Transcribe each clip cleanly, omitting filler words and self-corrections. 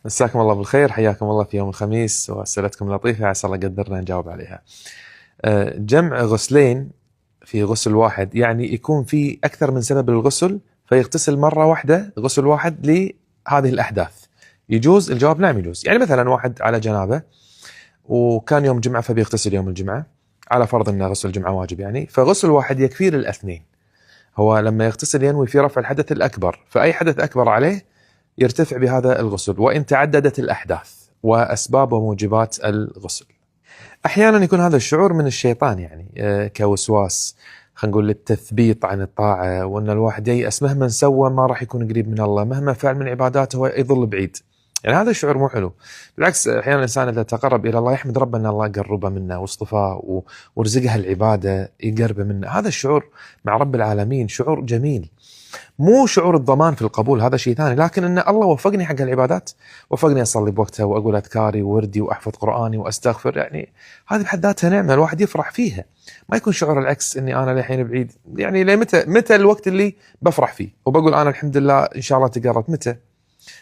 مساكم الله بالخير، حياكم الله في يوم الخميس وأسئلتكم لطيفة عسى الله قدرنا نجاوب عليها. جمع غسلين في غسل واحد يعني يكون في أكثر من سبب للغسل، فيغتسل مرة واحدة غسل واحد لهذه الأحداث. يجوز؟ الجواب نعم يجوز. يعني مثلا واحد على جنابة وكان يوم جمعة فبيغتسل يوم الجمعة، على فرض أن غسل الجمعة واجب يعني، فغسل واحد يكفي للأثنين. هو لما يغتسل ينوي في رفع الحدث الأكبر، فأي حدث أكبر عليه يرتفع بهذا الغسل وإن تعددت الأحداث وأسباب وموجبات الغسل. أحيانا يكون هذا الشعور من الشيطان، يعني كوسواس، خلينا نقول للتثبيط عن الطاعة، وأن الواحد ييأس مهما سوى ما راح يكون قريب من الله، مهما فعل من عباداته هو يظل بعيد. يعني هذا الشعور مو حلو. بالعكس أحيانا الإنسان إذا تقرب إلى الله يحمد ربنا الله قربه منه واصطفاه ورزقها العبادة يقربه منه. هذا الشعور مع رب العالمين شعور جميل، مو شعور الضمان في القبول، هذا شيء ثاني، لكن ان الله وفقني حق العبادات، وفقني اصلي بوقتها واقول اذكاري ووردي واحفظ قراني واستغفر، يعني هذه بحد ذاتها نعمه الواحد يفرح فيها. ما يكون شعور العكس اني انا للحين بعيد، يعني متى الوقت اللي بفرح فيه وبقول انا الحمد لله ان شاء الله تقربت متى؟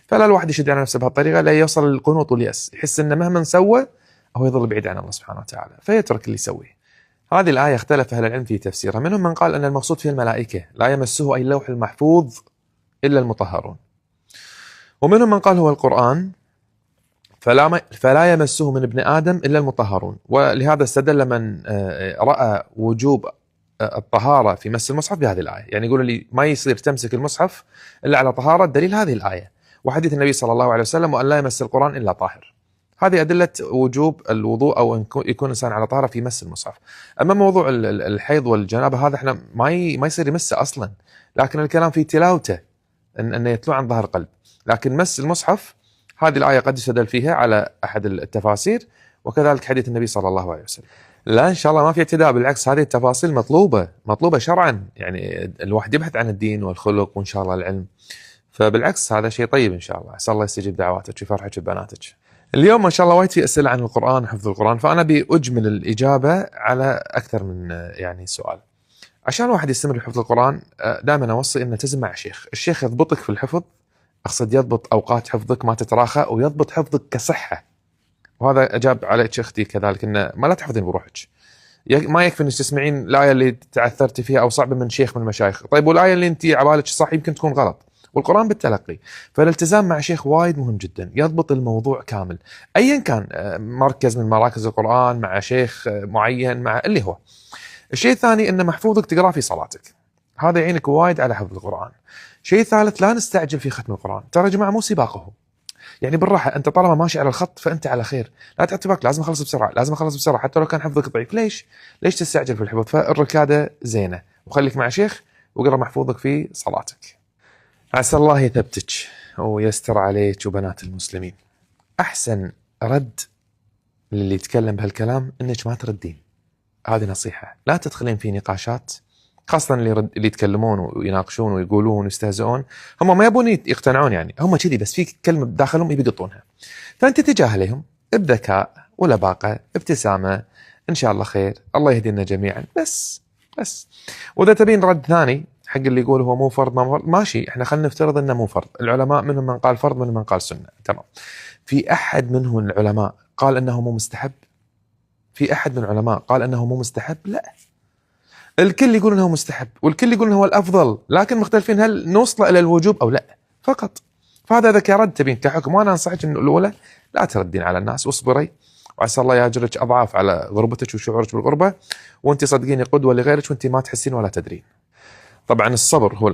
فلا الواحد يشد على نفسه بهالطريقه لا يوصل للقنوط والياس، يحس انه مهما سوى هو يظل بعيد عن الله سبحانه وتعالى، فيترك اللي يسويه. هذه الآية اختلف أهل العلم في تفسيرها، منهم من قال أن المقصود فيها الملائكة، لا يمسه أي اللوح المحفوظ إلا المطهرون، ومنهم من قال هو القرآن، فلا يمسه من ابن آدم إلا المطهرون. ولهذا استدل من رأى وجوب الطهارة في مس المصحف بهذه الآية، يعني يقول لي ما يصير تمسك المصحف إلا على طهارة، دليل هذه الآية وحديث النبي صلى الله عليه وسلم وأن لا يمس القرآن إلا طاهر. هذه أدلة وجوب الوضوء أو أن يكون إنسان على طهارة في مس المصحف. أما موضوع الحيض والجنابة هذا احنا ما يصير يمسه أصلا، لكن الكلام في تلاوته أنه يتلو عن ظهر قلب. لكن مس المصحف هذه الآية قد يستدل فيها على أحد التفاسير، وكذلك حديث النبي صلى الله عليه وسلم. لا إن شاء الله ما في اعتداء، بالعكس هذه التفاصيل مطلوبة شرعا، يعني الواحد يبحث عن الدين والخلق وإن شاء الله العلم، فبالعكس هذا شيء طيب إن شاء الله. عسى الله يستجيب دعواتك ويفرحك ببناتك. اليوم ما شاء الله وايد في أسئلة عن القرآن وحفظ القرآن، فأنا بأجمل الإجابة على أكثر من يعني سؤال. عشان واحد يستمر في حفظ القرآن دائما أوصي أن تلتزم مع الشيخ يضبطك في الحفظ، أقصد يضبط أوقات حفظك ما تتراخى، ويضبط حفظك كصحة. وهذا أجاب عليك أختي كذلك، أن ما لا تحفظين بروحك، ما يكفي أنك تسمعين الآية اللي تعثرتي فيها أو صعبة من شيخ من المشايخ، طيب والآية اللي أنت عبالك صح يمكن تكون غلط، والقرآن بالتلقي. فالالتزام مع شيخ وايد مهم جدا، يضبط الموضوع كامل أيا كان، مركز من مراكز القرآن، مع شيخ معين، مع اللي هو. الشيء الثاني أن محفوظك تقرأ في صلاتك، هذا يعينك وايد على حفظ القرآن. شيء ثالث لا نستعجل في ختم القرآن، ترى يا جماعة مو سباقه، يعني بالراحة، أنت طالما ماشي على الخط فأنت على خير، لا تعتبرك لازم أخلص بسرعة حتى لو كان حفظك ضعيف. ليش تستعجل في الحفظ؟ فالركادة زينة، وخليك مع شيخ وقرأ محفوظك في صلاتك. عسى الله يثبتك ويستر عليك وبنات المسلمين. أحسن رد للي يتكلم بهالكلام إنك ما تردين، هذه نصيحة. لا تدخلين في نقاشات، خاصة اللي يتكلمون ويناقشون ويقولون ويستهزئون، هم ما يبون يقتنعون، يعني هم كذي بس في كلمة بداخلهم يبي يقطونها، فأنت تجاهلهم بذكاء ولباقة، ابتسامة، إن شاء الله خير، الله يهدينا جميعا، بس. وإذا تبين رد ثاني حق اللي يقول هو مو فرض ما فرض، ماشي، احنا خلينا نفترض انه مو فرض. العلماء منهم من قال فرض، منهم من قال سنة، تمام. في أحد منهم العلماء قال أنه مو مستحب؟ في أحد من العلماء قال أنه مو مستحب؟ لا، الكل يقول انه مستحب والكل يقول انه هو الافضل، لكن مختلفين هل نوصل الى الوجوب او لا فقط. فهذا اذا كرد تبين كحكم، وانا انصحك انه الاولى لا تردين على الناس واصبري، وعسى الله ياجرك اضعاف على غربتك وشعورك بالغربه، وانت صدقيني قدوه لغيرك وانت ما تحسين ولا تدرين. طبعا الصبر هو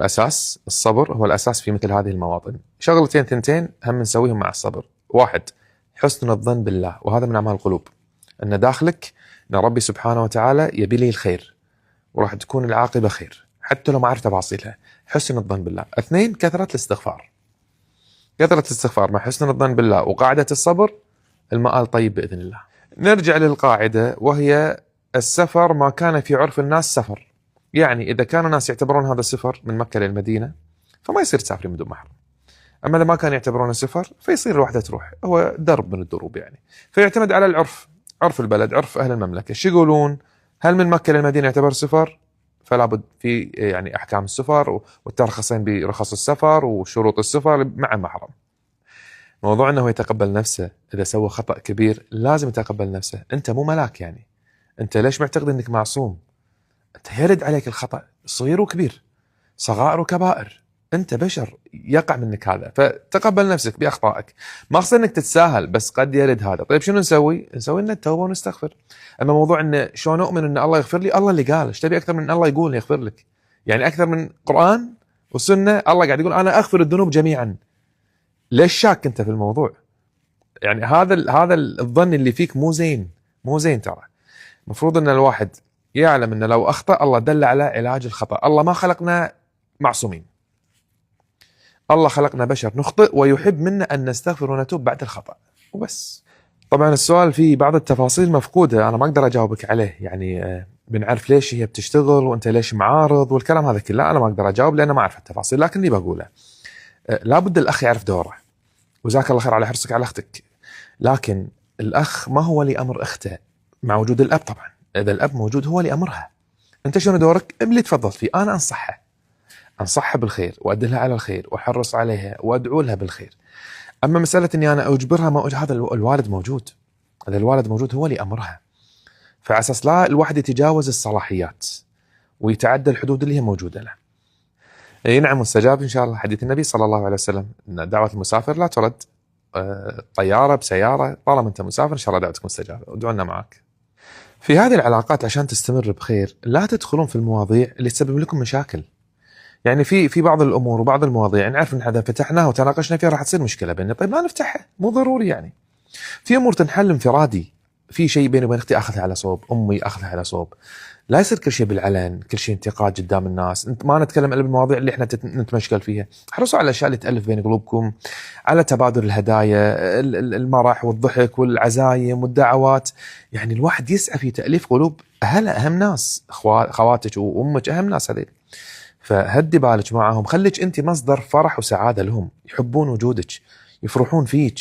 الاساس في مثل هذه المواطن. شغلتين ثنتين هم نسويهم مع الصبر. واحد، حسن الظن بالله، وهذا من اعمال القلوب، ان داخلك ان ربي سبحانه وتعالى يبي لي الخير وراح تكون العاقبة خير حتى لو ما عرفت تفاصيلها. حسن الظن بالله. اثنين، كثرة الاستغفار مع حسن الظن بالله وقاعدة الصبر، المآل طيب بإذن الله. نرجع للقاعدة، وهي السفر ما كان في عرف الناس سفر، يعني إذا كانوا الناس يعتبرون هذا سفر من مكة للمدينة فما يصير تسافرين بدون محرم، أما إذا ما كان يعتبرونه سفر فيصير الوحدة تروح، هو درب من الدروب يعني، فيعتمد على العرف، عرف البلد، عرف أهل المملكة، شو يقولون؟ هل من مكة للمدينة يعتبر سفر؟ فلا بد في يعني أحكام السفر والترخصين برخص السفر وشروط السفر مع محرم. موضوع انه يتقبل نفسه اذا سوى خطأ كبير لازم يتقبل نفسه. انت مو ملاك يعني، انت ليش معتقد انك معصوم؟ انت يرد عليك الخطأ صغير وكبير، صغائر وكبائر، انت بشر يقع منك هذا، فتقبل نفسك باخطائك. ما اقصد انك تتساهل، بس قد يرد هذا. طيب شنو نسوي؟ نسوي لنا التوبه ونستغفر. اما موضوع انه شلون اؤمن ان الله يغفر لي؟ الله اللي قال، ايش تبي اكثر من الله يقول يغفر لك؟ يعني اكثر من قرآن وسنه الله قاعد يقول انا اغفر الذنوب جميعا. ليش شاك انت في الموضوع؟ يعني هذا الظن اللي فيك مو زين، مو زين ترى. المفروض ان الواحد يعلم ان لو اخطأ الله دل على علاج الخطأ. الله ما خلقنا معصومين، الله خلقنا بشر نخطئ ويحب منا ان نستغفر ونتوب بعد الخطأ وبس. طبعا السؤال فيه بعض التفاصيل مفقودة، انا ما اقدر اجاوبك عليه. يعني بنعرف ليش هي بتشتغل وانت ليش معارض والكلام هذا كله، انا ما اقدر اجاوب لان ما اعرف التفاصيل. لكن اللي بقوله لابد الاخ يعرف دوره، وجزاك الله خير على حرصك على اختك. لكن الاخ ما هو ولي امر اخته مع وجود الاب. طبعا اذا الاب موجود هو ولي امرها. انت شنو دورك؟ اللي تفضل فيه. انا انصحها بالخير وادلها على الخير واحرص عليها وادعو لها بالخير. اما مساله اني انا اجبرها، هذا الوالد موجود، هذا الوالد موجود هو ولي امرها. فعلى اساس لا الواحد يتجاوز الصلاحيات ويتعدى الحدود اللي هي موجوده له. اي نعم مستجاب ان شاء الله. حديث النبي صلى الله عليه وسلم ان دعوه المسافر لا ترد. طياره بسياره، طالما انت مسافر ان شاء الله دعوتك مستجابه ودعونا معك. في هذه العلاقات عشان تستمر بخير لا تدخلون في المواضيع اللي تسبب لكم مشاكل. يعني في بعض الامور وبعض المواضيع نعرف ان اذا فتحناها وتناقشنا فيها راح تصير مشكله بيننا. طيب ما نفتحها، مو ضروري يعني. في امور تنحل انفرادي. في شيء بيني وبين اختي اخذها على صوب، امي اخذها على صوب. لا يصير كل شيء بالعلن، كل شيء انتقاد قدام الناس. انت ما نتكلم الا بالمواضيع اللي احنا نتمشكل فيها. احرصوا على الاشياء اللي تالف بين قلوبكم، على تبادل الهدايا، المرح والضحك والعزايم والدعوات. يعني الواحد يسعى في تاليف قلوب اهلها، اهم ناس، خواتك وامك اهم ناس هذيل. فهدي بالك معهم، خليك انت مصدر فرح وسعاده لهم، يحبون وجودك، يفرحون فيك،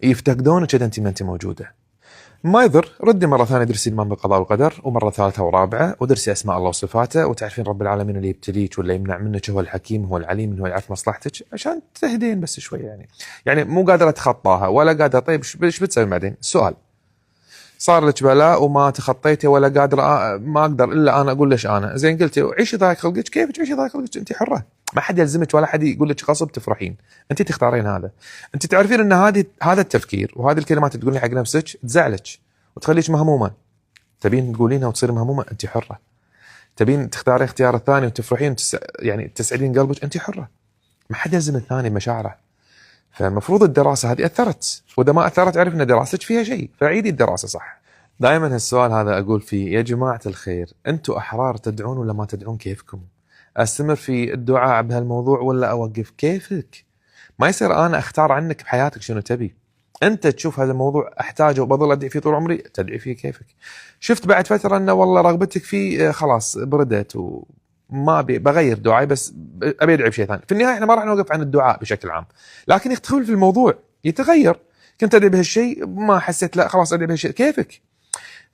يفتقدونك اذا انت ما انت موجوده. ما يضر ردي مره ثانيه، درسي الايمان بالقضاء والقدر، ومره ثالثه ورابعه، ودرسي اسماء الله وصفاته، وتعرفين رب العالمين اللي يبتليك ولا يمنع منك هو الحكيم، هو العليم، هو يعرف مصلحتك، عشان تهدين بس شوي. يعني مو قادره اتخطاها ولا قادره. طيب ايش بتسوي بعدين؟ السؤال صار لك بلاء وما تخطيته ولا قادر، ما اقدر الا انا اقول ليش انا زين. قلتي عيشي ضايق خلقك، كيف تعيشي ضايق خلقك؟ انت حره، ما حد يلزمك ولا حد يقول لك غصب تفرحين، انت تختارين هذا. انت تعرفين ان هذا التفكير وهذه الكلمات تقولين حق نفسك تزعلك وتخليك مهمومه. تبين تقولينها وتصير مهمومه، انت حره. تبين تختارين اختيار الثاني وتفرحين يعني تسعدين قلبك، انت حره. ما حد يلزم الثاني بمشاعره. فالمفروض الدراسه هذه اثرت، واذا ما اثرت اعرف ان دراستك فيها شيء، فعيدي الدراسه صح. دائما هالسؤال هذا اقول فيه يا جماعه الخير، انتم احرار تدعون ولا ما تدعون، كيفكم. استمر في الدعاء بهالموضوع ولا اوقف، كيفك. ما يصير انا اختار عنك بحياتك شنو تبي. انت تشوف هذا الموضوع احتاجه وبظل ادعي فيه طول عمري، تدعي فيه كيفك. شفت بعد فتره انه والله رغبتك فيه خلاص بردت وما بغير دعائي، بس ابي ادعي بشيء ثاني. في النهايه احنا ما راح نوقف عن الدعاء بشكل عام، لكن يختلف في الموضوع، يتغير. كنت ادعي بهالشيء ما حسيت، لا خلاص ادعي بهالشيء، كيفك.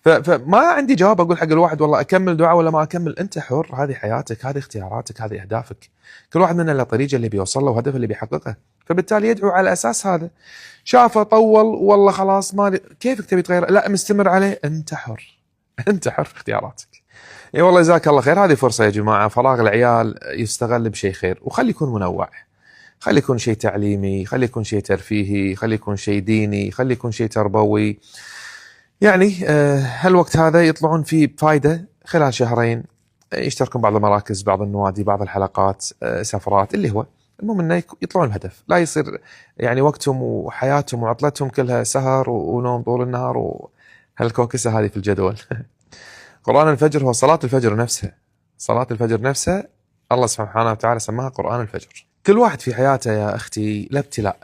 فما عندي جواب اقول حق الواحد والله اكمل دعاء ولا ما اكمل. انت حر، هذه حياتك، هذه اختياراتك، هذه اهدافك. كل واحد منا له طريقه اللي بيوصل له وهدفه اللي بيحققه، فبالتالي يدعو على اساس هذا. شافه طول والله خلاص ما كيفك تبي تغير، لا مستمر عليه، انت حر. انت حر في اختياراتك. اي والله جزاك الله خير. هذه فرصه يا جماعه، فراغ العيال يستغل بشيء خير، وخلي يكون منوع. خلي يكون شيء تعليمي، خلي يكون شيء ترفيهي، خلي يكون شيء ديني، خلي يكون شيء تربوي. يعني هالوقت هذا يطلعون فيه بفايدة خلال شهرين، يشتركون بعض المراكز، بعض النوادي، بعض الحلقات، سفرات، اللي هو المهم انه يطلعون بهدف. لا يصير يعني وقتهم وحياتهم وعطلتهم كلها سهر ونوم طول النهار وهالكوكسة هذه في الجدول. قرآن الفجر هو صلاة الفجر نفسها. صلاة الفجر نفسها الله سبحانه وتعالى سماها قرآن الفجر. كل واحد في حياته يا أختي له ابتلاء،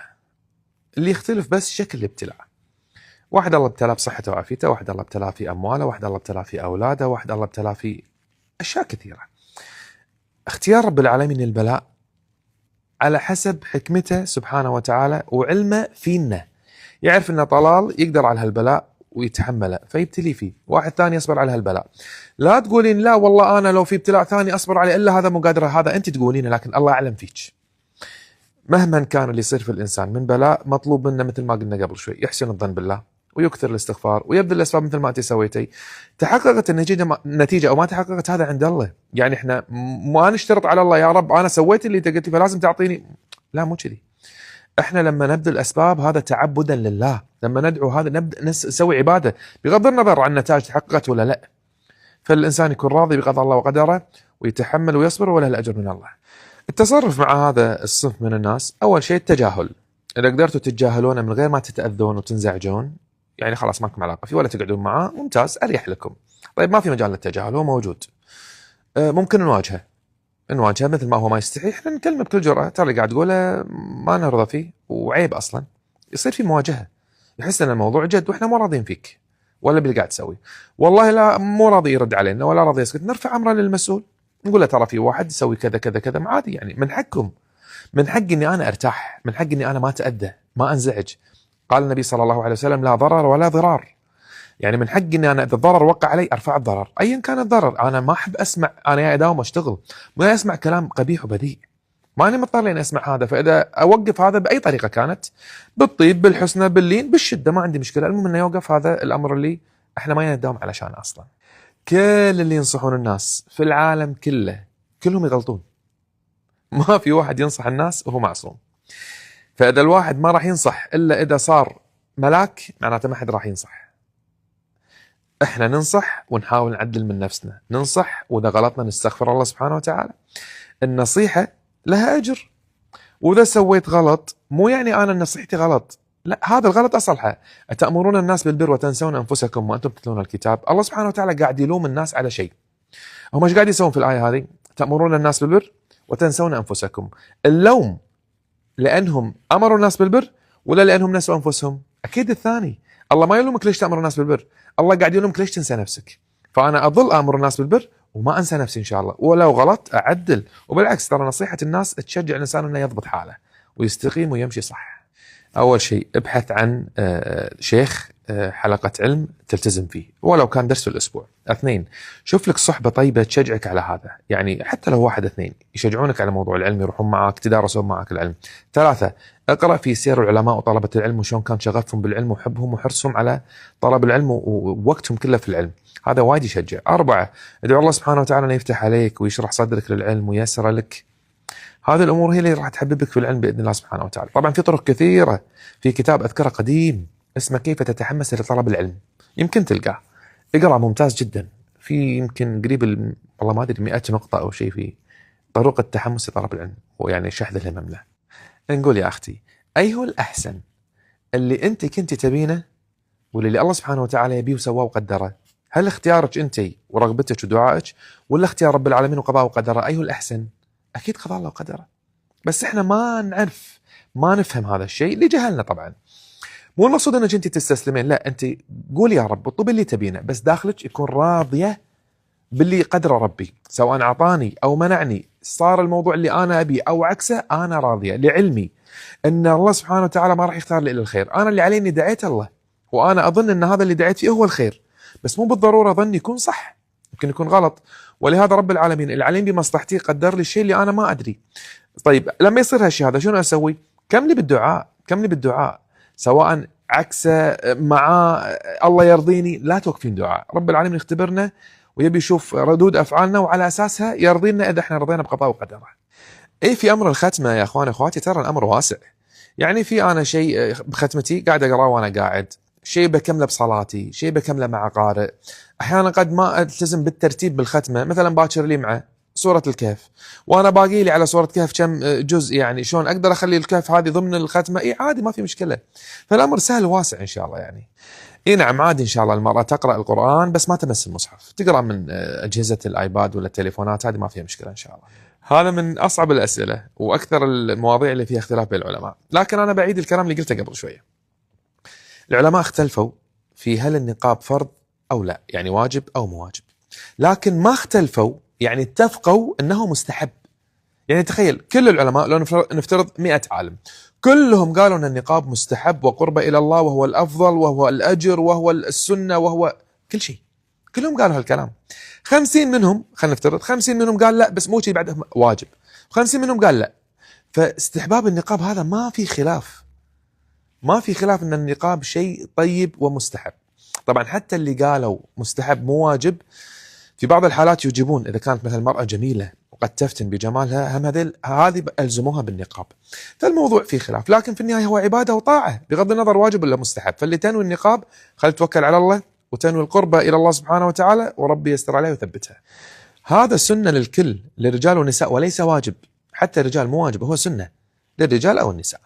اللي يختلف بس شكل الابتلاء. واحد الله ابتلاه بصحته وعافيته، واحد الله ابتلاه في أمواله، واحد الله ابتلاه في أولاده، واحد الله ابتلاه في أشياء كثيرة. اختيار رب العالمين البلاء على حسب حكمته سبحانه وتعالى وعلمه فينا. يعرف أن طلال يقدر على هالبلاء ويتحمله فيبتلي فيه، واحد ثاني يصبر على هالبلاء. لا تقولين لا والله أنا لو في ابتلاء ثاني أصبر عليه، إلا هذا مو قادر، هذا أنت تقولينه، لكن الله أعلم فيك. مهما كان اللي يصير في الإنسان من بلاء، مطلوب منه مثل ما قلنا قبل شوي يحسن الظن بالله ويكثر الاستغفار ويبذل الأسباب مثل ما أنت سويتي. تحققت النتيجة أو ما تحققت هذا عند الله. يعني إحنا ما نشترط على الله يا رب أنا سويت اللي أنت قلت فلازم تعطيني، لا مو كذي. إحنا لما نبذل الأسباب هذا تعبدا لله، لما ندعو هذا نبدأ نسوي عبادة بغض النظر عن النتائج تحققت ولا لا. فالإنسان يكون راضي بقضاء الله وقدره ويتحمل ويصبر وله الأجر من الله. التصرف مع هذا الصنف من الناس، أول شيء التجاهل. إذا قدرتوا تتجاهلونه من غير ما تتأذون وتنزعجون، يعني خلاص ماكم علاقة فيه ولا تقعدون معاه، ممتاز أريح لكم. طيب ما في مجال للتجاهل، هو موجود. ممكن نواجهه مثل ما هو ما يستحي، احنا نكلمه بكل جرأة، ترى اللي قاعد تقوله ما نرضى فيه وعيب أصلا. يصير في مواجهة، يحس أن الموضوع جد وإحنا مو راضين فيك ولا باللي قاعد تسوي، والله لا مو راضي يرد علينا ولا راضي يسكت، نرفع أمره للمسؤول، نقول له ترى في واحد يسوي كذا كذا كذا، عادي يعني من حقكم، من حق إني أنا أرتاح، من حق إني أنا ما أتأذى ما أنزعج. قال النبي صلى الله عليه وسلم لا ضرر ولا ضرار. يعني من حقي إني أنا إذا الضرر وقع علي أرفع الضرر أيا كان الضرر. أنا ما أحب أسمع، أنا يا أداوم أشتغل ما أسمع كلام قبيح وبذيء، ماني مضطر لين أسمع هذا. فإذا أوقف هذا بأي طريقة كانت، بالطيب بالحسنى باللين بالشدة، ما عندي مشكلة، المهم إنه يوقف هذا الأمر اللي إحنا ما نداوم علشان أصلا. كل اللي ينصحون الناس في العالم كله كلهم يغلطون، ما في واحد ينصح الناس وهو معصوم. فإذا الواحد ما راح ينصح إلا إذا صار ملاك، معناته ما حد راح ينصح. احنا ننصح ونحاول نعدل من نفسنا، ننصح واذا غلطنا نستغفر الله سبحانه وتعالى. النصيحة لها اجر، واذا سويت غلط مو يعني انا نصيحتي غلط، لا هذا الغلط اصلحه. اتأمرون الناس بالبر وتنسون انفسكم وانتم تتلون الكتاب. الله سبحانه وتعالى قاعد يلوم الناس على شيء، هم ايش قاعد يسوون في الآية هذه؟ تأمرون الناس بالبر وتنسون انفسكم. اللوم لانهم امروا الناس بالبر ولا لانهم نسوا انفسهم؟ اكيد الثاني. الله ما يلومك ليش تأمر الناس بالبر، الله قاعد يلومك ليش تنسى نفسك. فأنا أظل أمر الناس بالبر وما أنسى نفسي إن شاء الله، ولو غلط أعدل. وبالعكس ترى نصيحة الناس تشجع الإنسان أنه يضبط حاله ويستقيم ويمشي صح. أول شيء ابحث عن شيخ حلقة علم تلتزم فيه ولو كان درس في الأسبوع. 2 شوف لك صحبة طيبة تشجعك على هذا، يعني حتى لو 1 2 يشجعونك على موضوع العلم، يروحون معك تدارسون معك العلم. 3 اقرأ في سير العلماء وطلبة العلم وشون كان شغفهم بالعلم وحبهم وحرصهم على طلب العلم ووقتهم كله في العلم، هذا وايد يشجع. 4 ادعو الله سبحانه وتعالى أن يفتح عليك ويشرح صدرك للعلم وييسر لك. هذه الأمور هي اللي راح تحببك في العلم بإذن الله سبحانه وتعالى. طبعا في طرق كثيرة، في كتاب أذكره قديم اسمه كيف تتحمس لطلب العلم، يمكن تلقاه، اقرأ ممتاز جدا، في يمكن قريب والله ما أدري 100 نقطة أو شيء في طرق التحمس لطلب العلم، ويعني شحذ الهمم له. نقول يا أختي أي هو الأحسن، اللي أنت كنت تبينه واللي الله سبحانه وتعالى يبيه وسواه وقدره؟ هل اختيارك أنت ورغبتك ودعائك، ولا اختيار رب العالمين وقضاء وقدره؟ أي هو الأحسن؟ أكيد قضاء الله وقدره، بس إحنا ما نعرف ما نفهم هذا الشيء لجهلنا. طبعا مو المقصود أنك أنت تستسلمين، لا أنت قول يا رب اطلب اللي تبينه، بس داخلك يكون راضية باللي قدر ربي، سواء أعطاني أو منعني، صار الموضوع اللي أنا أبي أو عكسه، أنا راضية لعلمي أن الله سبحانه وتعالى ما راح يختار لي إلا الخير. أنا اللي علي إني دعيت الله، وأنا أظن أن هذا اللي دعيت فيه هو الخير، بس مو بالضرورة ظن يكون صح، يمكن يكون غلط. ولهذا رب العالمين العليم بمصلحتي قدر لي الشيء اللي أنا ما أدري. طيب لما يصير هالشيء هذا شنو أسوي؟ كم لي بالدعاء، سواء عكسه مع الله يرضيني، لا توقفين دعاء. رب العالمين يختبرنا ويبي يشوف ردود أفعالنا وعلى أساسها يرضينا إذا احنا رضينا بقضاء وقدره. إيه في أمر الختمة يا أخواني أخواتي ترى الأمر واسع. يعني في أنا شيء بختمتي قاعد أقرأ وأنا قاعد، شيء بكمله بصلاتي، شيء بكمله مع قارئ. أحيانا قد ما ألتزم بالترتيب بالختمة، مثلا باكر لي مع سورة الكهف وأنا باقي لي على سورة كهف كم جزء، يعني شلون أقدر أخلي الكهف هذه ضمن الختمة؟ إيه عادي ما في مشكلة. فالأمر سهل واسع إن شاء الله. يعني إيه نعم عادي إن شاء الله المرأة تقرأ القرآن بس ما تمس المصحف، تقرأ من أجهزة الآيباد ولا التليفونات، هذه ما فيها مشكلة إن شاء الله. هذا من أصعب الأسئلة وأكثر المواضيع اللي فيها اختلاف بين العلماء، لكن أنا بعيد الكلام اللي قلته قبل شوية. العلماء اختلفوا في هل النقاب فرض أو لا، يعني واجب أو مو واجب، لكن ما اختلفوا يعني اتفقوا أنه مستحب. يعني تخيل كل العلماء لو نفترض 100 عالم كلهم قالوا أن النقاب مستحب وقرب إلى الله وهو الأفضل وهو الأجر وهو السنة وهو كل شيء، كلهم قالوا هالكلام. 50 منهم خلينا نفترض 50 منهم قال لا بس مو شيء بعد واجب، 50 منهم قال لا. فاستحباب النقاب هذا ما في خلاف، ما في خلاف ان النقاب شيء طيب ومستحب. طبعا حتى اللي قالوا مستحب مو واجب في بعض الحالات يجيبون، اذا كانت مثلا مرأة جميلة وقد تفتن بجمالها هم هذه ألزموها بالنقاب. فالموضوع فيه خلاف، لكن في النهاية هو عبادة وطاعة بغض النظر واجب ولا مستحب. فاللي تنوي النقاب خلي توكل على الله وتنوي القربة إلى الله سبحانه وتعالى وربي يستر عليه ويثبتها. هذا سنة للكل، للرجال والنساء، وليس واجب. حتى الرجال مو واجب، هو سنة للرجال أو النساء.